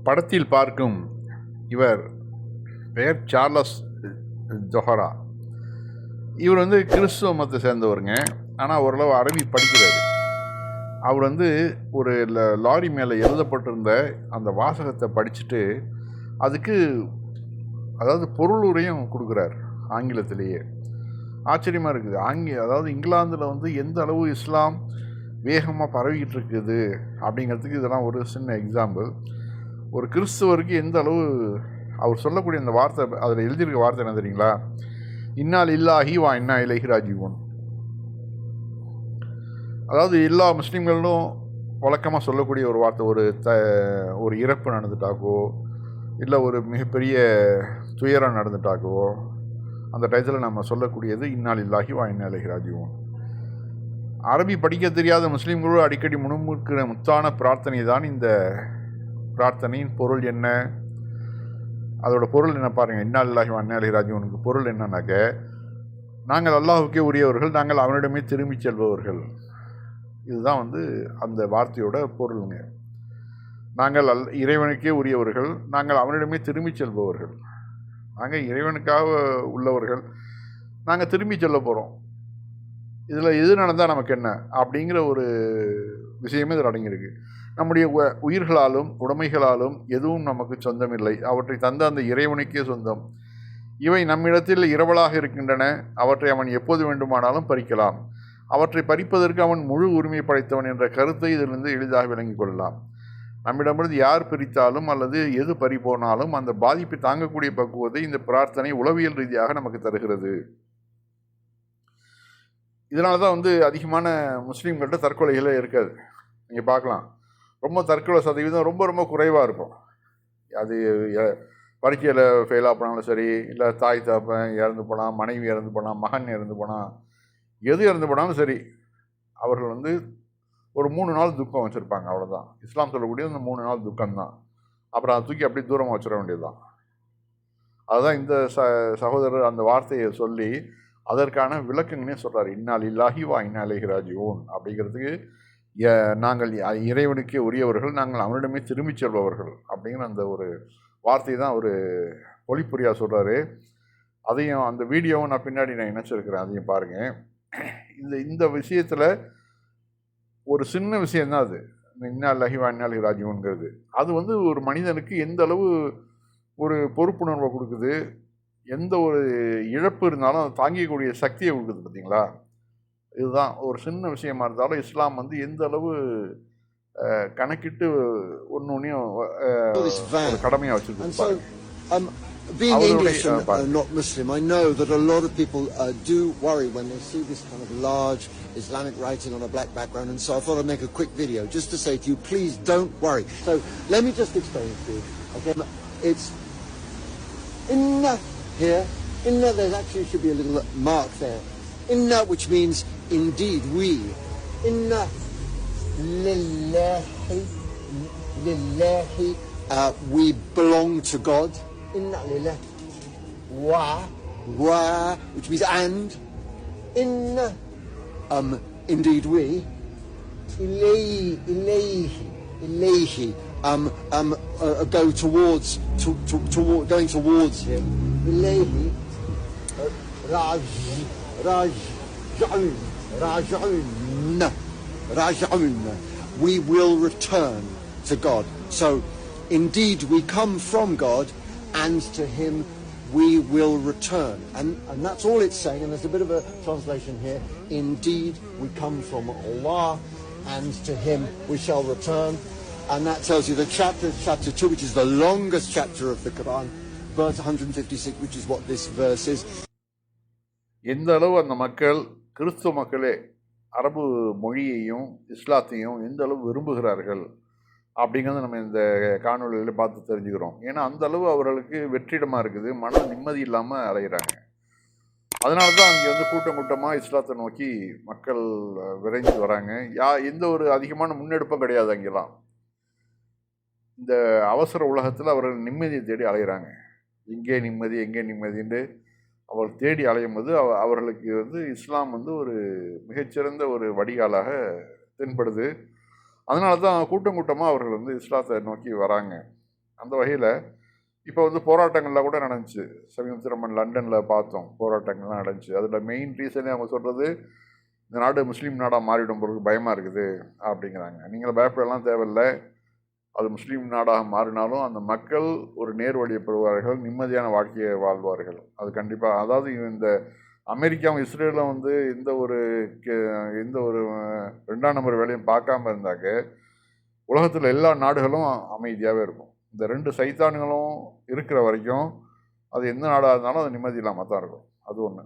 படத்தில் பார்க்கும் இவர் பெயர் சார்லஸ் ஜொஹரா. இவர் கிறிஸ்துவ மதத்தை சேர்ந்தவருங்க. ஆனால் ஓரளவு அரபி படிக்கிறாரு. அவர் ஒரு லாரி மேலே எழுதப்பட்டிருந்த அந்த வாசகத்தை படிச்சுட்டு அதுக்கு பொருளுரையும் கொடுக்குறார் ஆங்கிலத்திலேயே. ஆச்சரியமாக இருக்குது. அதாவது இங்கிலாந்தில் எந்த அளவு இஸ்லாம் வேகமாக பரவிக்கிட்டு இருக்குது அப்படிங்கிறதுக்கு இதெல்லாம் ஒரு சின்ன எக்ஸாம்பிள். ஒரு கிறிஸ்துவருக்கு எந்த அளவு அவர் சொல்லக்கூடிய அந்த வார்த்தை, அதில் எழுதியிருக்க வார்த்தை என்ன தெரியுங்களா? இன்னா லில்லாஹி வா இன்னா இலைஹி ராஜிஊன். அதாவது எல்லா முஸ்லீம்களிலும் வழக்கமாக சொல்லக்கூடிய ஒரு வார்த்தை. ஒரு இறப்பு நடந்துட்டாக்கோ, இல்லை ஒரு மிகப்பெரிய துயரம் நடந்துட்டாக்கோ, அந்த டயத்தில் நம்ம சொல்லக்கூடியது இன்னா லில்லாஹி வா இன்னா இலைஹி ராஜிஊன். அரபி படிக்க தெரியாத முஸ்லீம்களோடு அடிக்கடி முணுமுணுக்கிற முத்தான பிரார்த்தனை தான் இந்த பிரார்த்தனையின் பொருள் என்ன? அதோட பொருள் என்ன பாருங்கள். இன்னா லில்லாஹி வா இன்னா இலைஹி ராஜிஊனுக்கு பொருள் என்னன்னாக்க, நாங்கள் அல்லாஹுக்கே உரியவர்கள், நாங்கள் அவனிடமே திரும்பி செல்பவர்கள். இதுதான் அந்த வார்த்தையோட பொருளுங்க. நாங்கள் இறைவனுக்கே உரியவர்கள், நாங்கள் அவனிடமே திரும்பி செல்பவர்கள். நாங்கள் இறைவனுக்காக உள்ளவர்கள், நாங்கள் திரும்பி செல்ல போகிறோம். இதில் எது நடந்தால் நமக்கு என்ன அப்படிங்கிற ஒரு விஷயமே இதில் அடங்கியிருக்கு. நம்முடைய உயிர்களாலும் உடைமைகளாலும் எதுவும் நமக்கு சொந்தமில்லை. அவற்றை தந்த அந்த இறைவனுக்கே சொந்தம். இவை நம்மிடத்தில் இரவலாக இருக்கின்றன. அவற்றை அவன் எப்போது வேண்டுமானாலும் பறிக்கலாம். அவற்றை பறிப்பதற்கு அவன் முழு உரிமை படைத்தவன் என்ற கருத்தை இதிலிருந்து எளிதாக விளங்கிக் கொள்ளலாம். நம்மிடமிருந்து யார் பிரித்தாலும் அல்லது எது பறிப்போனாலும் அந்த பாதிப்பை தாங்கக்கூடிய பக்குவத்தை இந்த பிரார்த்தனை உளவியல் ரீதியாக நமக்கு தருகிறது. இதனால தான் அதிகமான முஸ்லீம்கள்ட்ட தற்கொலைகளே இருக்காது. நீங்கள் பார்க்கலாம், ரொம்ப தற்கொலை சதவீதம் ரொம்ப ரொம்ப குறைவாக இருக்கும். அது பரீட்சையில் ஃபெயிலாக போனாலும் சரி, இல்லை தாய் தகப்பன் இறந்து போனால், மனைவி இறந்து போனால், மகன் இறந்து போனால், எது இறந்து போனாலும் சரி, அவர்கள் ஒரு 3 நாள் துக்கம் வச்சுருப்பாங்க. அவ்வளோதான் இஸ்லாம் சொல்லக்கூடிய அந்த 3 நாள் துக்கம்தான். அப்புறம் அதை தூக்கி அப்படியே தூரமாக வச்சிட வேண்டியதுதான். அதுதான் இந்த சகோதரர் அந்த வார்த்தையை சொல்லி அதற்கான விளக்கங்கன்னே சொல்கிறார். இன்னா லில்லாஹி வா இன்னா இலைஹி ராஜிஊன் அப்படிங்கிறதுக்கு நாங்கள் இறைவனுக்கே உரியவர்கள், நாங்கள் அவனிடமே திரும்பி செல்பவர்கள் அப்படிங்கிற அந்த ஒரு வார்த்தை தான் ஒரு பொழிப்புரியா சொல்கிறாரு. அதையும் அந்த வீடியோவும் நான் பின்னாடி நான் இணைச்சிருக்கிறேன், அதையும் பாருங்கள். இந்த விஷயத்தில் ஒரு சின்ன விஷயந்தான் அது, இன்னா லில்லாஹி வா இன்னா இலைஹி ராஜிஊன்ங்கிறது. அது ஒரு மனிதனுக்கு எந்த அளவு ஒரு பொறுப்புணர்வை கொடுக்குது, எந்த ஒரு இழப்பு இருந்தாலும் அதை தாங்கிக்கூடிய சக்தியை கொடுக்குது. பார்த்தீங்களா? இதுதான் ஒரு சின்ன விஷயமா இருந்தாலும் இஸ்லாம் எந்த அளவு கணக்கிட்டு ஒன்றையும் கடமையாக வச்சுருக்கு. Being English and not Muslim, I know that a lot of people do worry when they see this kind of large Islamic writing on a black background, and so I thought I'd make a quick video just to say to you, please don't worry. So let me just explain it to you. Okay, it's inna here. Inna, there actually should be a little mark there. Inna, which means indeed we. Inna lillahi, lillahi, we belong to God. Inna lillahi. Wa, which means and. Inna, indeed we. Ilayhi, go towards, going towards him. Ilayhi, raj'un, we will return to God. So, indeed we come from God, and to him we will return. And that's all it's saying, and there's a bit of a translation here. Indeed we come from Allah, and to him we shall return. And that tells you the chapter 2, which is the longest chapter of the Quran, verse 156, which is what this verse is. எந்த அளவு அந்த மக்கள், கிறிஸ்துவ மக்களே, அரபு மொழியையும் இஸ்லாத்தையும் எந்த அளவு விரும்புகிறார்கள் அப்படிங்கிறத நம்ம இந்த காணொலியில் பார்த்து தெரிஞ்சுக்கிறோம். ஏன்னா அந்த அளவு அவர்களுக்கு வெற்றிடமாக இருக்குது, மன நிம்மதி இல்லாமல் அலைகிறாங்க. அதனால தான் அங்கே கூட்டம் கூட்டமாக இஸ்லாத்தை நோக்கி மக்கள் விரைந்து வராங்க. எந்த ஒரு அதிகமான முன்னெடுப்பும் கிடையாது. அங்கெல்லாம் இந்த அவசர உலகத்தில் அவர்கள் நிம்மதியை தேடி அலைகிறாங்க. எங்கே நிம்மதி, எங்கே நிம்மதின்னு அவர்கள் தேடி அலையும் போது அவர்களுக்கு இஸ்லாம் ஒரு மிகச்சிறந்த ஒரு வடிகாலாக தென்படுது. அதனால தான் கூட்டம் கூட்டமாக அவர்கள் இஸ்லாத்தை நோக்கி வராங்க. அந்த வகையில் இப்போ வந்து போராட்டங்கள்லாம் கூட நடந்துச்சு. சமீபத்தில் நம்ம லண்டனில் பார்த்தோம், போராட்டங்கள்லாம் நடந்துச்சு. அதில் மெயின் ரீசனே அவங்க சொல்கிறது, இந்த நாடு முஸ்லீம் நாடாக மாறிடும் பொழுது பயமாக இருக்குது அப்படிங்கிறாங்க. நீங்கள் பயப்படலாம் தேவையில்லை. அது முஸ்லீம் நாடாக மாறினாலும் அந்த மக்கள் ஒரு நேர் வழியை பெறுவார்கள், நிம்மதியான வாழ்க்கையை வாழ்வார்கள். அது கண்டிப்பாக. அதாவது இந்த அமெரிக்காவும் இஸ்ரேலும் வந்து எந்த ஒரு 2ஆம் நம்பர் வேலையும் பார்க்காம இருந்தாக்க உலகத்தில் எல்லா நாடுகளும் அமைதியாகவே இருக்கும். இந்த 2 சைத்தான்களும் இருக்கிற வரைக்கும் அது எந்த நாடாக இருந்தாலும் அது நிம்மதி இல்லாமல் தான் இருக்கும். அது ஒன்று.